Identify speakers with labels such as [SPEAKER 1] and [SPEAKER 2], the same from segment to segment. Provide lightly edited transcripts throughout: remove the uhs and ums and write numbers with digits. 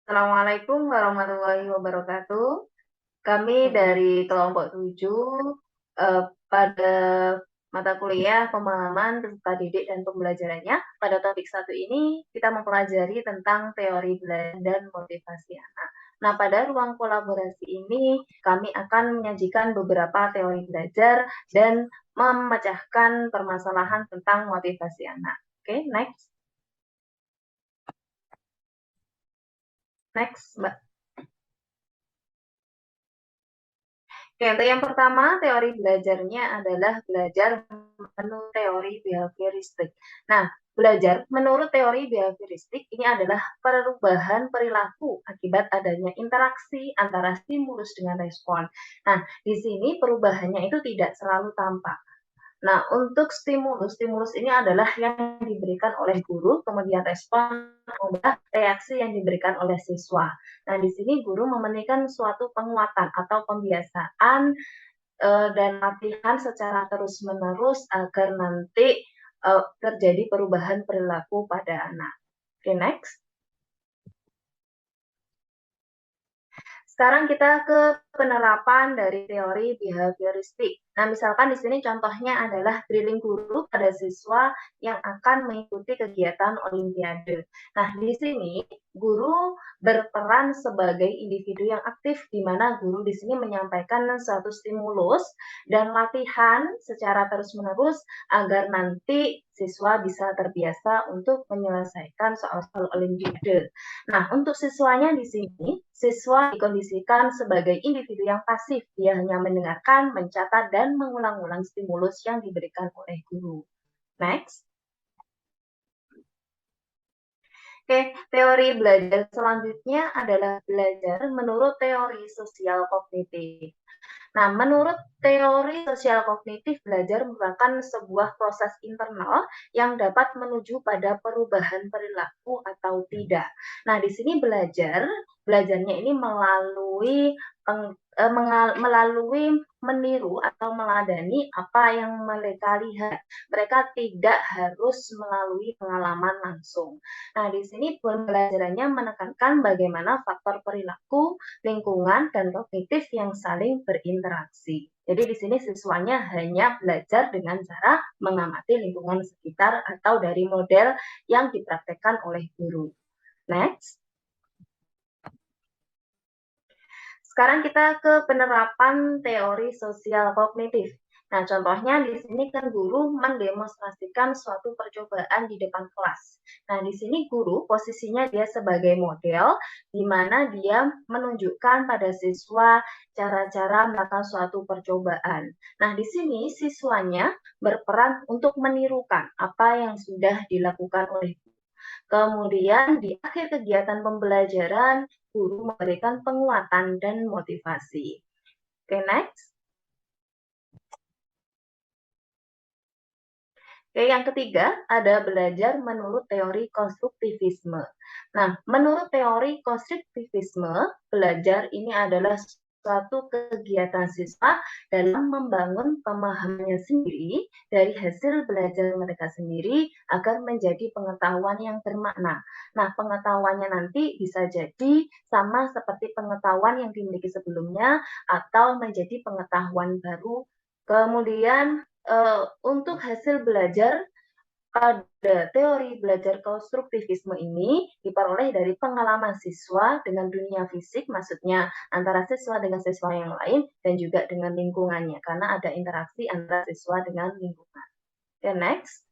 [SPEAKER 1] Assalamualaikum warahmatullahi wabarakatuh. Kami dari kelompok 7 pada mata kuliah pemahaman peserta didik dan pembelajarannya. Pada topik satu ini kita mempelajari tentang teori belajar dan motivasi anak. Nah, pada ruang kolaborasi ini kami akan menyajikan beberapa teori belajar dan memecahkan permasalahan tentang motivasi anak. Oke, next. Next, Mbak. Oke, untuk yang pertama, teori belajarnya adalah belajar menurut teori behavioristik. Nah, belajar menurut teori behavioristik ini adalah perubahan perilaku akibat adanya interaksi antara stimulus dengan respon. Nah, di sini perubahannya itu tidak selalu tampak. Nah, untuk stimulus, stimulus ini adalah yang diberikan oleh guru, kemudian respon adalah reaksi yang diberikan oleh siswa. Nah, di sini guru mementingkan suatu penguatan atau pembiasaan dan latihan secara terus-menerus agar nanti terjadi perubahan perilaku pada anak. Oke, next. Sekarang kita ke penerapan dari teori behavioristik. Nah, misalkan di sini contohnya adalah drilling guru pada siswa yang akan mengikuti kegiatan olimpiade. Nah, di sini guru berperan sebagai individu yang aktif, di mana guru di sini menyampaikan suatu stimulus dan latihan secara terus-menerus agar nanti siswa bisa terbiasa untuk menyelesaikan soal-soal olimpiade. Nah, untuk siswanya di sini, siswa dikondisikan sebagai individu yang pasif. Dia hanya mendengarkan, mencatat, dan mengulang-ulang stimulus yang diberikan oleh guru. Next. Oke, teori belajar selanjutnya adalah belajar menurut teori sosial kognitif. Nah, menurut teori sosial kognitif, belajar merupakan sebuah proses internal yang dapat menuju pada perubahan perilaku atau tidak. Nah, di sini belajarnya ini melalui meniru atau meladani apa yang mereka lihat. Mereka tidak harus melalui pengalaman langsung. Nah, di sini pembelajarannya menekankan bagaimana faktor perilaku, lingkungan, dan kognitif yang saling berinteraksi. Jadi di sini siswanya hanya belajar dengan cara mengamati lingkungan sekitar atau dari model yang dipraktekkan oleh guru. Next. Sekarang kita ke penerapan teori sosial kognitif. Nah, contohnya di sini kan guru mendemonstrasikan suatu percobaan di depan kelas. Nah, di sini guru posisinya dia sebagai model, di mana dia menunjukkan pada siswa cara-cara melakukan suatu percobaan. Nah, di sini siswanya berperan untuk menirukan apa yang sudah dilakukan oleh guru. Kemudian di akhir kegiatan pembelajaran, guru memberikan penguatan dan motivasi. Oke, next. Oke, yang ketiga ada belajar menurut teori konstruktivisme. Nah, menurut teori konstruktivisme, belajar ini adalah suatu kegiatan siswa dalam membangun pemahamannya sendiri dari hasil belajar mereka sendiri agar menjadi pengetahuan yang bermakna. Nah, pengetahuannya nanti bisa jadi sama seperti pengetahuan yang dimiliki sebelumnya atau menjadi pengetahuan baru. Kemudian untuk hasil belajar pada teori belajar konstruktivisme ini diperoleh dari pengalaman siswa dengan dunia fisik, maksudnya antara siswa dengan siswa yang lain, dan juga dengan lingkungannya, karena ada interaksi antara siswa dengan lingkungan. Oke, next.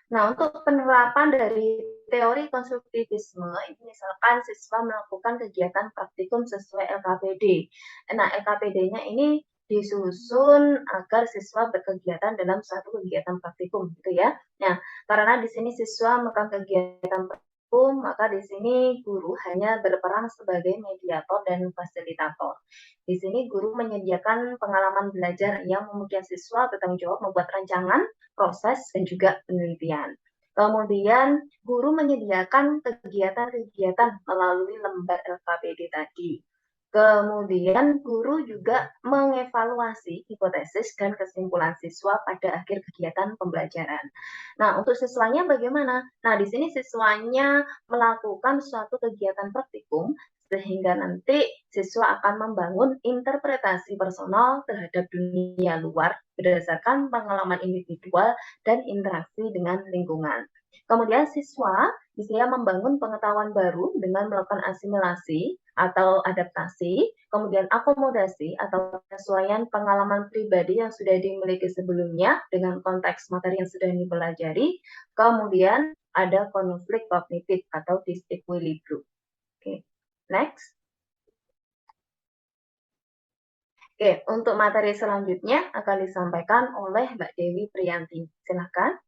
[SPEAKER 1] Nah, untuk penerapan dari teori konstruktivisme, ini misalkan siswa melakukan kegiatan praktikum sesuai LKPD. Nah, LKPD-nya ini disusun agar siswa berkegiatan dalam suatu kegiatan praktikum, gitu ya. Nah, karena di sini siswa melakukan kegiatan praktikum, maka di sini guru hanya berperan sebagai mediator dan fasilitator. Di sini guru menyediakan pengalaman belajar yang memungkinkan siswa bertanggung jawab membuat rancangan, proses, dan juga penelitian. Kemudian, guru menyediakan kegiatan-kegiatan melalui lembar LKPD tadi. Kemudian guru juga mengevaluasi hipotesis dan kesimpulan siswa pada akhir kegiatan pembelajaran. Nah, untuk siswanya bagaimana? Nah, di sini siswanya melakukan suatu kegiatan praktikum sehingga nanti siswa akan membangun interpretasi personal terhadap dunia luar berdasarkan pengalaman individual dan interaksi dengan lingkungan. Kemudian siswa bisa membangun pengetahuan baru dengan melakukan asimilasi atau adaptasi, kemudian akomodasi atau penyesuaian pengalaman pribadi yang sudah dimiliki sebelumnya dengan konteks materi yang sudah dipelajari, kemudian ada konflik kognitif atau disequilibrium. Oke, next. Oke, untuk materi selanjutnya akan disampaikan oleh Mbak Dewi Priyanti. Silahkan.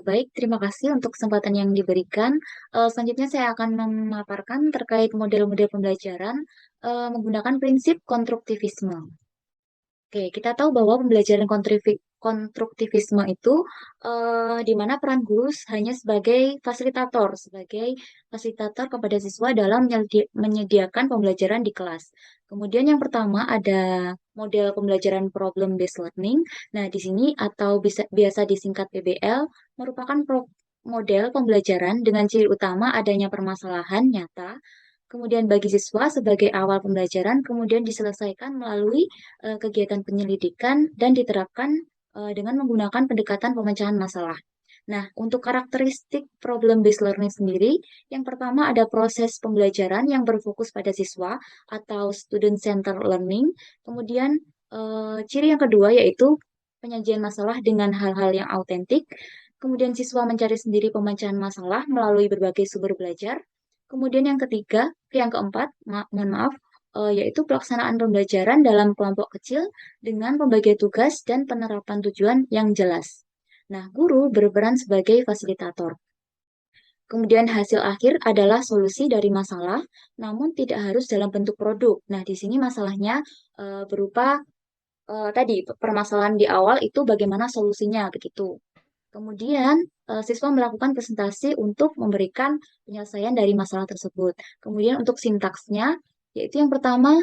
[SPEAKER 2] Baik, terima kasih untuk kesempatan yang diberikan. Selanjutnya saya akan memaparkan terkait model-model pembelajaran menggunakan prinsip konstruktivisme. Oke, kita tahu bahwa pembelajaran konstruktivisme itu di mana peran guru hanya sebagai fasilitator kepada siswa dalam menyediakan pembelajaran di kelas. Kemudian yang pertama ada model pembelajaran problem based learning. Nah, di sini atau biasa disingkat PBL merupakan model pembelajaran dengan ciri utama adanya permasalahan nyata. Kemudian bagi siswa sebagai awal pembelajaran, kemudian diselesaikan melalui kegiatan penyelidikan dan diterapkan dengan menggunakan pendekatan pemecahan masalah. Nah, untuk karakteristik problem-based learning sendiri, yang pertama ada proses pembelajaran yang berfokus pada siswa atau student-centered learning. Kemudian, ciri yang kedua yaitu penyajian masalah dengan hal-hal yang autentik. Kemudian siswa mencari sendiri pemecahan masalah melalui berbagai sumber belajar. Kemudian yang keempat, mohon maaf, yaitu pelaksanaan pembelajaran dalam kelompok kecil dengan pembagian tugas dan penerapan tujuan yang jelas. Nah, guru berperan sebagai fasilitator. Kemudian hasil akhir adalah solusi dari masalah, namun tidak harus dalam bentuk produk. Nah, di sini masalahnya berupa tadi permasalahan di awal itu bagaimana solusinya begitu. Kemudian, siswa melakukan presentasi untuk memberikan penyelesaian dari masalah tersebut. Kemudian untuk sintaksnya, yaitu yang pertama,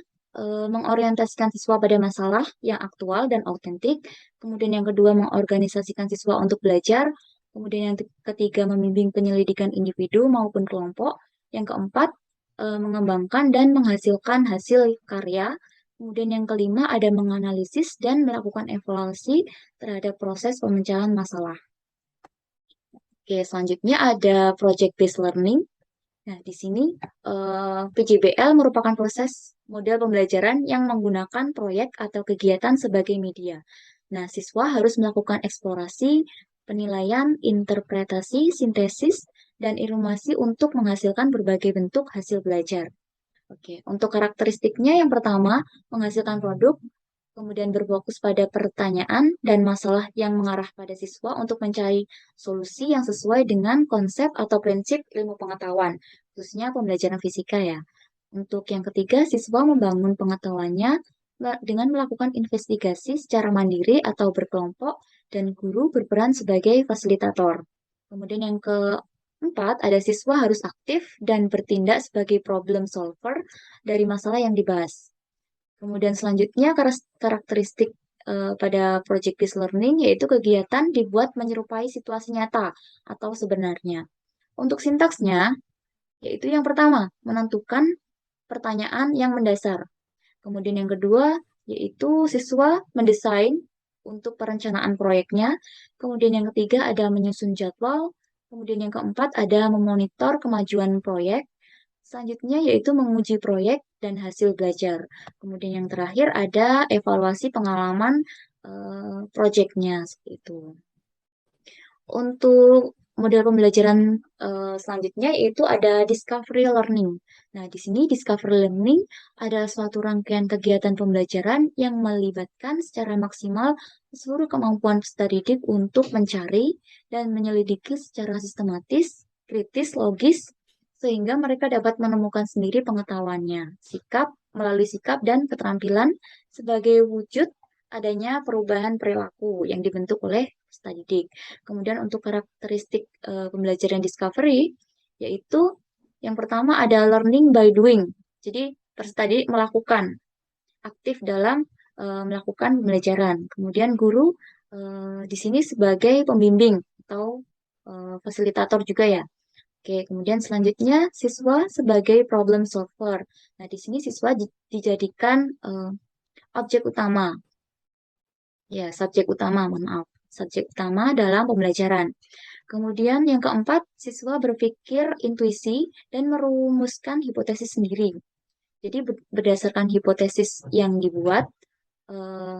[SPEAKER 2] mengorientasikan siswa pada masalah yang aktual dan autentik. Kemudian yang kedua, mengorganisasikan siswa untuk belajar. Kemudian yang ketiga, membimbing penyelidikan individu maupun kelompok. Yang keempat, mengembangkan dan menghasilkan hasil karya. Kemudian yang kelima, ada menganalisis dan melakukan evaluasi terhadap proses pemecahan masalah. Oke, selanjutnya ada project based learning. Nah, di sini PJBL merupakan proses model pembelajaran yang menggunakan proyek atau kegiatan sebagai media. Nah, siswa harus melakukan eksplorasi, penilaian, interpretasi, sintesis, dan ilustrasi untuk menghasilkan berbagai bentuk hasil belajar. Oke, untuk karakteristiknya yang pertama, menghasilkan produk, kemudian berfokus pada pertanyaan dan masalah yang mengarah pada siswa untuk mencari solusi yang sesuai dengan konsep atau prinsip ilmu pengetahuan, khususnya pembelajaran fisika ya. Untuk yang ketiga, siswa membangun pengetahuannya dengan melakukan investigasi secara mandiri atau berkelompok dan guru berperan sebagai fasilitator. Kemudian yang keempat, ada siswa harus aktif dan bertindak sebagai problem solver dari masalah yang dibahas. Kemudian selanjutnya karakteristik pada project based learning yaitu kegiatan dibuat menyerupai situasi nyata atau sebenarnya. Untuk sintaksnya yaitu yang pertama menentukan pertanyaan yang mendasar. Kemudian yang kedua yaitu siswa mendesain untuk perencanaan proyeknya. Kemudian yang ketiga ada menyusun jadwal. Kemudian yang keempat ada memonitor kemajuan proyek. Selanjutnya yaitu menguji proyek dan hasil belajar. Kemudian yang terakhir ada evaluasi pengalaman proyeknya seperti itu. Untuk model pembelajaran selanjutnya yaitu ada discovery learning. Nah, di sini discovery learning adalah suatu rangkaian kegiatan pembelajaran yang melibatkan secara maksimal seluruh kemampuan peserta didik untuk mencari dan menyelidiki secara sistematis, kritis, logis, sehingga mereka dapat menemukan sendiri pengetahuannya, melalui sikap dan keterampilan sebagai wujud adanya perubahan perilaku yang dibentuk oleh peserta didik. Kemudian untuk karakteristik pembelajaran discovery, yaitu yang pertama ada learning by doing. Jadi peserta didik melakukan aktif dalam melakukan pembelajaran. Kemudian guru di sini sebagai pembimbing atau fasilitator juga ya. Oke, kemudian selanjutnya siswa sebagai problem solver. Nah, di sini siswa dijadikan objek utama. Ya, subjek utama, mohon maaf. Subjek utama dalam pembelajaran. Kemudian yang keempat, siswa berpikir intuisi dan merumuskan hipotesis sendiri. Jadi berdasarkan hipotesis yang dibuat, eh,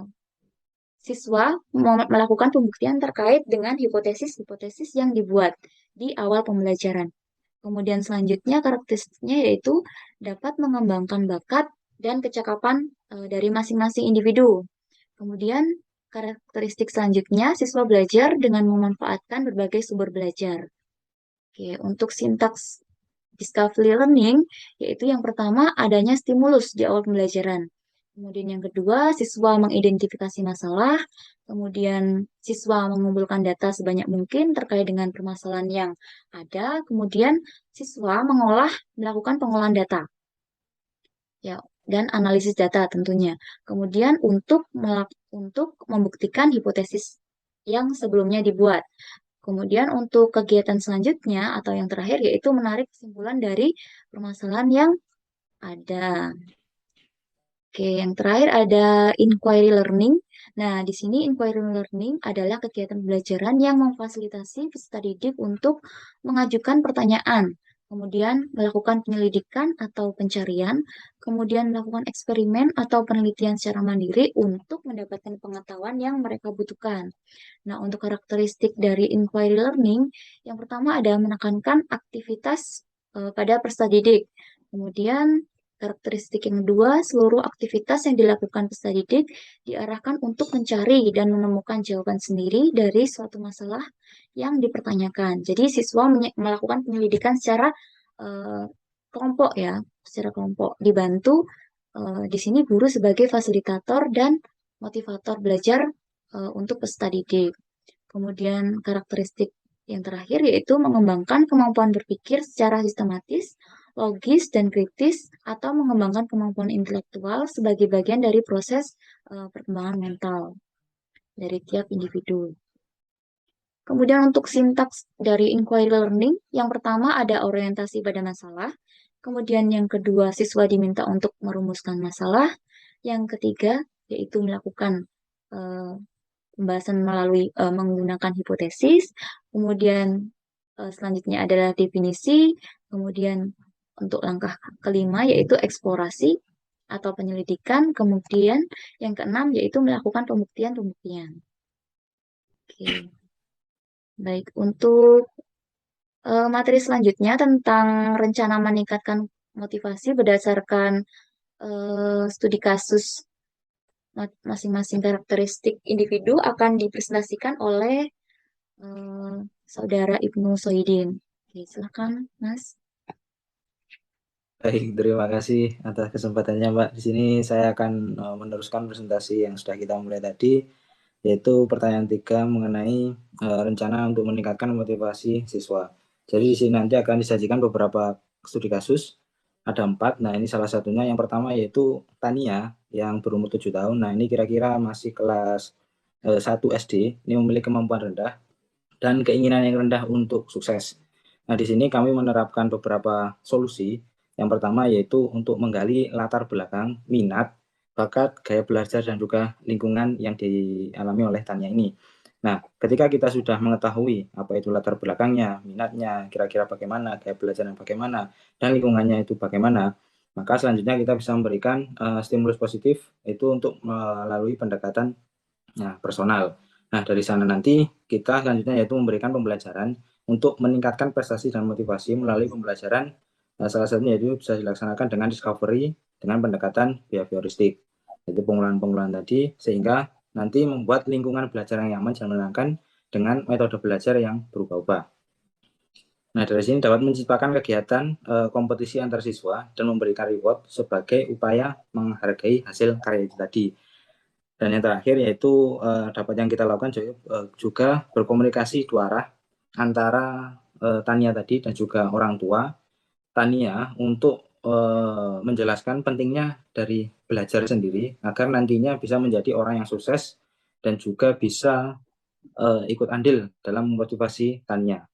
[SPEAKER 2] siswa melakukan pembuktian terkait dengan hipotesis-hipotesis yang dibuat di awal pembelajaran. Kemudian selanjutnya karakteristiknya yaitu dapat mengembangkan bakat dan kecakapan dari masing-masing individu. Kemudian karakteristik selanjutnya siswa belajar dengan memanfaatkan berbagai sumber belajar. Oke, untuk sintaks discovery learning, yaitu yang pertama adanya stimulus di awal pembelajaran. Kemudian yang kedua, siswa mengidentifikasi masalah. Kemudian siswa mengumpulkan data sebanyak mungkin terkait dengan permasalahan yang ada. Kemudian siswa melakukan pengolahan data. Ya, dan analisis data tentunya. Kemudian untuk membuktikan hipotesis yang sebelumnya dibuat. Kemudian untuk kegiatan selanjutnya atau yang terakhir yaitu menarik kesimpulan dari permasalahan yang ada. Oke, yang terakhir ada inquiry learning. Nah, di sini inquiry learning adalah kegiatan pembelajaran yang memfasilitasi peserta didik untuk mengajukan pertanyaan, kemudian melakukan penyelidikan atau pencarian, kemudian melakukan eksperimen atau penelitian secara mandiri untuk mendapatkan pengetahuan yang mereka butuhkan. Nah, untuk karakteristik dari inquiry learning, yang pertama ada menekankan aktivitas pada peserta didik. Kemudian, karakteristik yang kedua, seluruh aktivitas yang dilakukan peserta didik diarahkan untuk mencari dan menemukan jawaban sendiri dari suatu masalah yang dipertanyakan. Jadi, siswa melakukan penyelidikan secara uh, kelompok ya, secara kelompok. Dibantu di sini guru sebagai fasilitator dan motivator belajar untuk peserta didik. Kemudian karakteristik yang terakhir yaitu mengembangkan kemampuan berpikir secara sistematis, logis, dan kritis, atau mengembangkan kemampuan intelektual sebagai bagian dari proses perkembangan mental dari tiap individu. Kemudian untuk sintaks dari inquiry learning, yang pertama ada orientasi pada masalah, kemudian yang kedua siswa diminta untuk merumuskan masalah, yang ketiga yaitu melakukan pembahasan melalui menggunakan hipotesis, kemudian selanjutnya adalah definisi, kemudian untuk langkah kelima yaitu eksplorasi atau penyelidikan, kemudian yang keenam yaitu melakukan pembuktian-pembuktian. Oke. Baik, untuk materi selanjutnya tentang rencana meningkatkan motivasi berdasarkan studi kasus masing-masing karakteristik individu akan dipresentasikan oleh Saudara Ibnu Sohidin. Oke, silakan, Mas.
[SPEAKER 3] Baik, terima kasih atas kesempatannya, Mbak. Di sini saya akan meneruskan presentasi yang sudah kita mulai tadi, yaitu pertanyaan 3 mengenai rencana untuk meningkatkan motivasi siswa. Jadi di sini nanti akan disajikan beberapa studi kasus, ada 4. Nah, ini salah satunya. Yang pertama yaitu Tania yang berumur 7 tahun. Nah, ini kira-kira masih kelas 1 SD. Ini memiliki kemampuan rendah dan keinginan yang rendah untuk sukses. Nah, di sini kami menerapkan beberapa solusi. Yang pertama yaitu untuk menggali latar belakang, minat, bakat, gaya belajar, dan juga lingkungan yang dialami oleh Tania ini. Nah, ketika kita sudah mengetahui apa itu latar belakangnya, minatnya, kira-kira bagaimana, gaya belajarnya bagaimana, dan lingkungannya itu bagaimana, maka selanjutnya kita bisa memberikan stimulus positif, itu untuk melalui pendekatan personal. Nah, dari sana nanti kita selanjutnya yaitu memberikan pembelajaran untuk meningkatkan prestasi dan motivasi melalui pembelajaran. Salah satunya itu bisa dilaksanakan dengan discovery dengan pendekatan behavioristik. Jadi pengolahan-pengolahan tadi sehingga nanti membuat lingkungan belajar yang nyaman dan menyenangkan dengan metode belajar yang berubah-ubah. Nah, dari sini dapat menciptakan kegiatan kompetisi antar siswa dan memberikan reward sebagai upaya menghargai hasil karya itu tadi. Dan yang terakhir yaitu dapat yang kita lakukan juga berkomunikasi dua arah antara Tania tadi dan juga orang tua Tania untuk menjelaskan pentingnya dari belajar sendiri agar nantinya bisa menjadi orang yang sukses dan juga bisa ikut andil dalam motivasi tanya.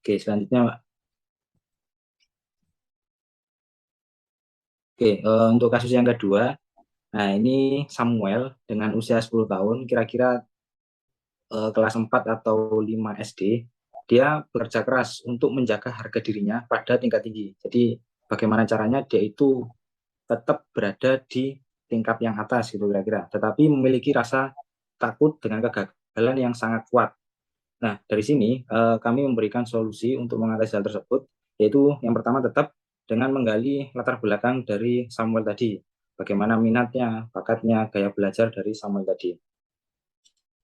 [SPEAKER 3] Oke, selanjutnya, Mbak. Oke, untuk kasus yang kedua, nah ini Samuel dengan usia 10 tahun, kira-kira kelas 4 atau 5 SD, dia bekerja keras untuk menjaga harga dirinya pada tingkat tinggi. Jadi bagaimana caranya dia itu tetap berada di tingkat yang atas gitu kira-kira, tetapi memiliki rasa takut dengan kegagalan yang sangat kuat. Nah, dari sini kami memberikan solusi untuk mengatasi hal tersebut, yaitu yang pertama tetap dengan menggali latar belakang dari Samuel tadi. Bagaimana minatnya, bakatnya, gaya belajar dari Samuel tadi.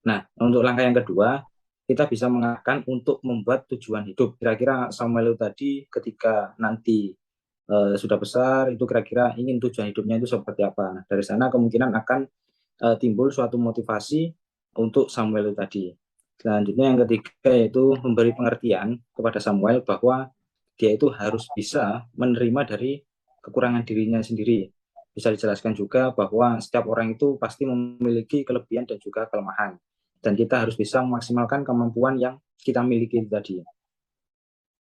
[SPEAKER 3] Nah, untuk langkah yang kedua, kita bisa mengarahkan untuk membuat tujuan hidup. Kira-kira Samuel tadi ketika nanti sudah besar, itu kira-kira ingin tujuan hidupnya itu seperti apa. Nah, dari sana kemungkinan akan timbul suatu motivasi untuk Samuel tadi. Selanjutnya yang ketiga yaitu memberi pengertian kepada Samuel bahwa dia itu harus bisa menerima dari kekurangan dirinya sendiri. Bisa dijelaskan juga bahwa setiap orang itu pasti memiliki kelebihan dan juga kelemahan. Dan kita harus bisa memaksimalkan kemampuan yang kita miliki tadi.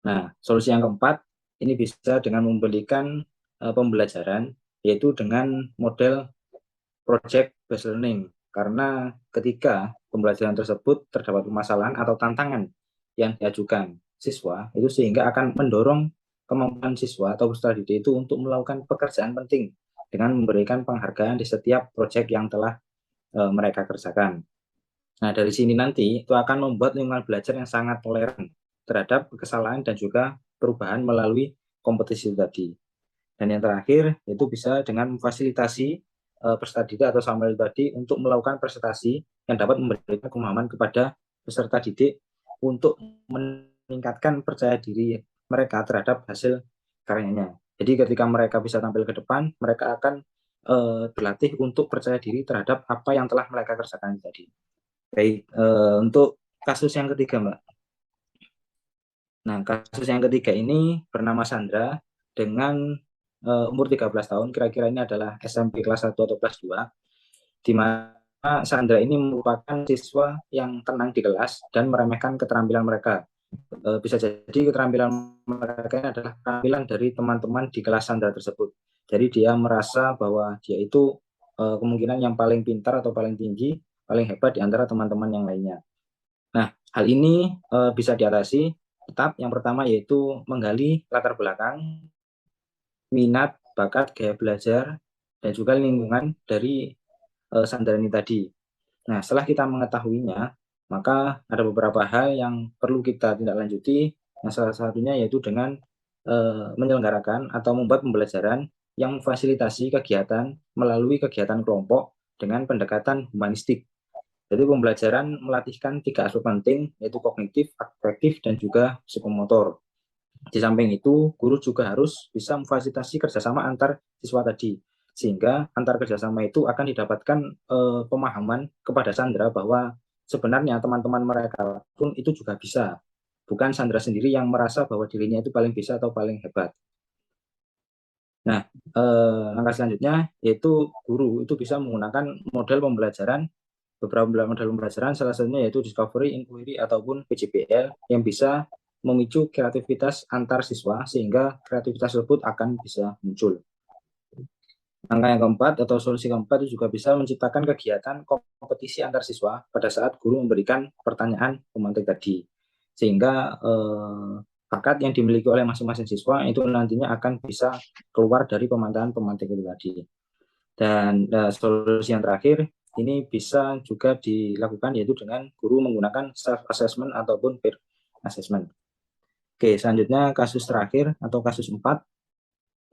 [SPEAKER 3] Nah, solusi yang keempat, ini bisa dengan memberikan pembelajaran, yaitu dengan model project based learning. Karena ketika pembelajaran tersebut terdapat permasalahan atau tantangan yang diajukan siswa, itu sehingga akan mendorong kemampuan siswa atau peserta didik itu untuk melakukan pekerjaan penting dengan memberikan penghargaan di setiap proyek yang telah mereka kerjakan. Nah, dari sini nanti itu akan membuat lingkungan belajar yang sangat toleran terhadap kesalahan dan juga perubahan melalui kompetisi tadi. Dan yang terakhir, itu bisa dengan memfasilitasi peserta didik atau Samuel tadi untuk melakukan presentasi yang dapat memberikan pemahaman kepada peserta didik untuk meningkatkan percaya diri mereka terhadap hasil karyanya. Jadi ketika mereka bisa tampil ke depan, mereka akan berlatih untuk percaya diri terhadap apa yang telah mereka kerjakan tadi. Baik, untuk kasus yang ketiga, Mbak. Nah, kasus yang ketiga ini bernama Sandra dengan umur 13 tahun, kira-kira ini adalah SMP kelas 1 atau kelas 2, di mana Sandra ini merupakan siswa yang tenang di kelas dan meremehkan keterampilan mereka. Bisa jadi keterampilan mereka ini adalah keterampilan dari teman-teman di kelas Sandra tersebut. Jadi dia merasa bahwa dia itu kemungkinan yang paling pintar atau paling tinggi, paling hebat di antara teman-teman yang lainnya. Nah, hal ini bisa diatasi. Tetap yang pertama yaitu menggali latar belakang, minat, bakat, gaya belajar, dan juga lingkungan dari Sandra ini tadi. Nah, setelah kita mengetahuinya, maka ada beberapa hal yang perlu kita tindak lanjuti. Yang salah satunya yaitu dengan menyelenggarakan atau membuat pembelajaran yang memfasilitasi kegiatan melalui kegiatan kelompok dengan pendekatan humanistik. Jadi pembelajaran melatihkan 3 aspek penting, yaitu kognitif, afektif, dan juga psikomotor. Di samping itu, guru juga harus bisa memfasilitasi kerjasama antar siswa tadi, sehingga antar kerjasama itu akan didapatkan pemahaman kepada Sandra bahwa sebenarnya teman-teman mereka pun itu juga bisa. Bukan Sandra sendiri yang merasa bahwa dirinya itu paling bisa atau paling hebat. Nah, langkah selanjutnya yaitu guru itu bisa menggunakan model pembelajaran, beberapa model pembelajaran, salah satunya yaitu Discovery, Inquiry, ataupun PJBL yang bisa memicu kreativitas antar siswa sehingga kreativitas tersebut akan bisa muncul. Langkah yang keempat atau solusi keempat itu juga bisa menciptakan kegiatan kompetisi antar siswa pada saat guru memberikan pertanyaan pemantik tadi. Sehingga bakat yang dimiliki oleh masing-masing siswa itu nantinya akan bisa keluar dari pemantauan pemantik itu tadi. Dan solusi yang terakhir ini bisa juga dilakukan yaitu dengan guru menggunakan self assessment ataupun peer assessment. Oke, selanjutnya kasus terakhir atau kasus 4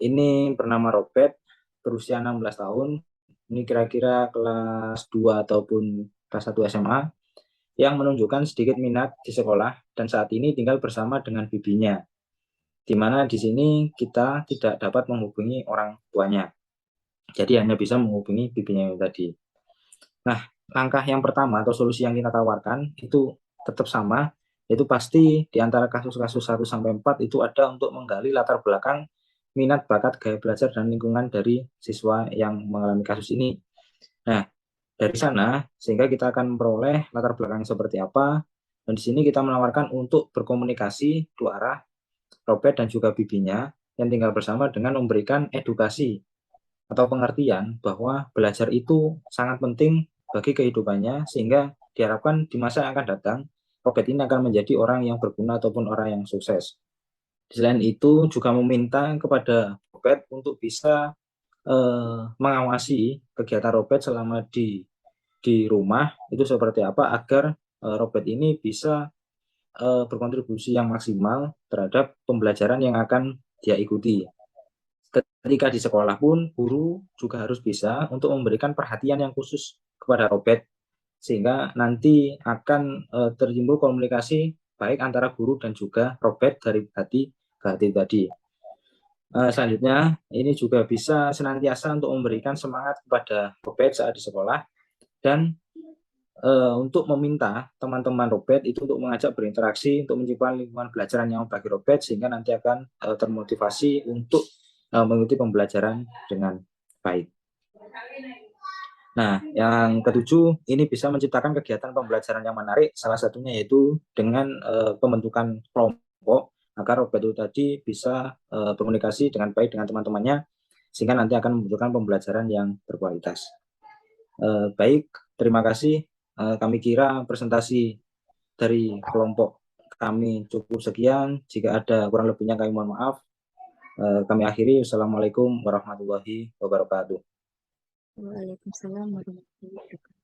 [SPEAKER 3] ini bernama Robert, berusia 16 tahun. Ini kira-kira kelas 2 ataupun kelas 1 SMA yang menunjukkan sedikit minat di sekolah dan saat ini tinggal bersama dengan bibinya. Di mana di sini kita tidak dapat menghubungi orang tuanya. Jadi hanya bisa menghubungi bibinya tadi. Nah, langkah yang pertama atau solusi yang kita tawarkan itu tetap sama, yaitu pasti di antara kasus-kasus 1 sampai 4 itu ada untuk menggali latar belakang minat, bakat, gaya belajar, dan lingkungan dari siswa yang mengalami kasus ini. Nah, dari sana sehingga kita akan memperoleh latar belakang seperti apa, dan di sini kita menawarkan untuk berkomunikasi dua arah, Robert dan juga bibinya, yang tinggal bersama dengan memberikan edukasi atau pengertian bahwa belajar itu sangat penting bagi kehidupannya, sehingga diharapkan di masa yang akan datang, Robert ini akan menjadi orang yang berguna ataupun orang yang sukses. Selain itu juga meminta kepada Robert untuk bisa mengawasi kegiatan Robert selama di rumah itu seperti apa agar Robert ini bisa berkontribusi yang maksimal terhadap pembelajaran yang akan dia ikuti. Ketika di sekolah pun guru juga harus bisa untuk memberikan perhatian yang khusus kepada Robert sehingga nanti akan tertimbul komunikasi baik antara guru dan juga Robert dari hati ke hati tadi. Selanjutnya, ini juga bisa senantiasa untuk memberikan semangat kepada Robert saat di sekolah dan untuk meminta teman-teman Robert itu untuk mengajak berinteraksi untuk menciptakan lingkungan belajar yang bagi Robert sehingga nanti akan termotivasi untuk mengikuti pembelajaran dengan baik. Nah, yang ketujuh, ini bisa menciptakan kegiatan pembelajaran yang menarik, salah satunya yaitu dengan pembentukan kelompok, agar Robert itu tadi bisa berkomunikasi dengan baik dengan teman-temannya, sehingga nanti akan membutuhkan pembelajaran yang berkualitas. Baik, terima kasih. Kami kira presentasi dari kelompok kami cukup sekian. Jika ada kurang lebihnya kami mohon maaf. Kami akhiri. Wassalamualaikum warahmatullahi wabarakatuh.
[SPEAKER 2] Waalaikumsalam warahmatullahi wabarakatuh.